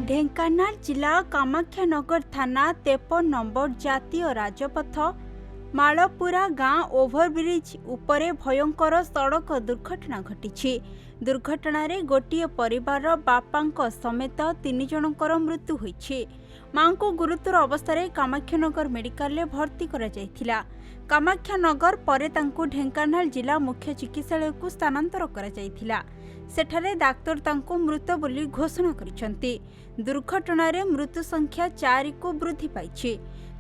ढेंकानाल जिला कामाख्यानगर थाना 53 नंबर जातीय राजपथ मालपुरा गाँ ओभरब्रिज उपरे भयंकर सड़क दुर्घटना घटी। दुर्घटना रे गोटिए परिवार बापांक समेत 3 जनकर मृत्यु होईछि। मां को गुरुतर अवस्था कामाख्यानगर मेडिकल रे भर्ती करा जायथिला। कामाख्यानगर परे तांको ढेंकानाल जिला मुख्य चिकित्सालय को स्थानांतर करा जायथिला। सेठारे डाक्तर तांको मृत बोली घोषणा करिसंती। दुर्घटना रे मृत्यु संख्या 4 को वृद्धि पाइछि।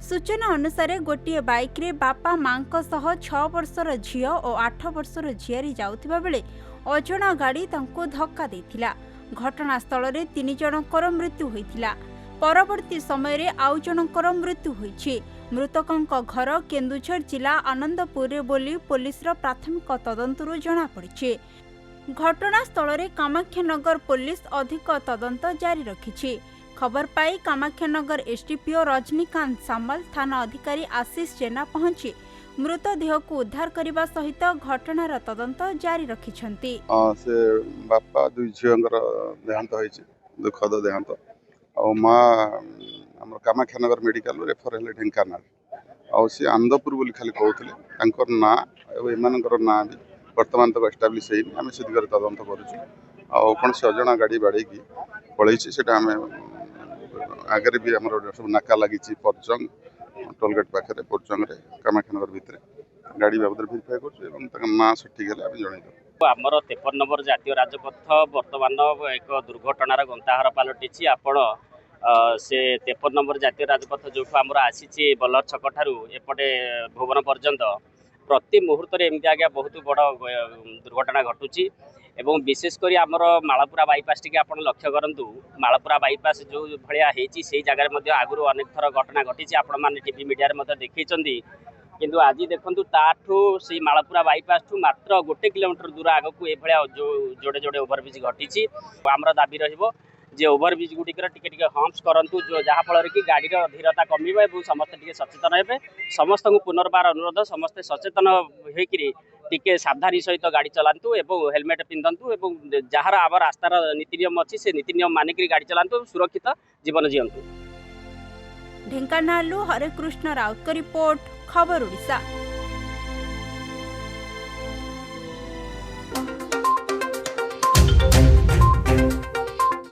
सूचना अनुसार गोटे बाइक रे बापा मां सह 6 वर्षर झियो और 8 वर्षर झियारी जाउथिबा बेले अजणा गाड़ी तांको धक्का देथिला। घटनास्थल रे 3 जनकर मृत्यु होइथिला। परवर्ती समय रे आउ जनकर मृत्यु होइछि। मृतकंक घर केन्दुझर जिला आनंदपुर रे बोली पुलिस रो प्राथमिक तदंतरु जणा पड़िछि। घटनास्थल रे कामाख्यानगर पुलिस अधिक तदंत जारी रखिछि। खबर पाई कामाख्यानगर एसडीपीओ रजनीकांत सामल थाना अधिकारी आशीष जेना पहुंची मृतदेह को उद्धार करने सहित घटनार तदंत जारी रखिछंती। से बापा दुई झींकर देहांत होइछि, दुखद देहांत। आ माँ हमर कामाख्यानगर मेडिकल रेफर हेले ढेंकानाल। आ से आनंदपुर बोली खाली कहउथिले। तांकर ना एमानकर ना भी वर्तमान तक एस्टाब्लिश हेइन। आमे से दिगरे तदंत करूछु। आ कोन से अजणा गाड़ी बाड़ेकी पळैछि सेटा आमे आगे भी हमर सब नाका लागिछि। परजंग टोलगेट पाखरे परजंग रे कामाख्यानगर भितरे गाड़ी बाबद भेरिफाई करछु एवं तक ना सठी गेले आमे जणैदो। आमर 53 नंबर जातीय राजपथ वर्तमान एक दुर्घटनार गंताहार पलटिछि। आपण से 53 नंबर जातीय राजपथ जो आमर आसी बल्लर छक ठारू एपटे भुवन पर्यंत प्रति मुहूर्त एमती आज्ञा बहुत बड़ दुर्घटना घटुची। एवं विशेषकर आमर मालपुरा बाईपास टी आप लक्ष्य करूँ। मालपुरा बाईपास जो भाया से जगह आगु अनेक थर घटना घटी आपण मैंने टीवी मीडिया देखी। किंतु आज देखु ताठू से मालपुरा बाईपास ठू मात्र 1 किलोमीटर दूर आग को यह जो जोड़े जोड़े ओभरब्रिज घटी। आमर दाबी जे ओभरब्रिज गुड़िकर टिके हम्प्स करूँ जो जहाँफल कि गाड़ी धीरता कम और समस्त टे सचेतन हे। समस्त को पुनर्बार अनुरोध समस्ते सचेतन होकर टिके सावधानी सहित गाड़ी चलातु एवं हेलमेट पिंधतु एवं जार आम रास्तार नीति नियम अच्छी से नीति नियम मानिक गाड़ी चलातु सुरक्षित जीवन जीवंतु। ढेंकानालू हरे कृष्ण राउत रिपोर्ट खबर ओडिशा।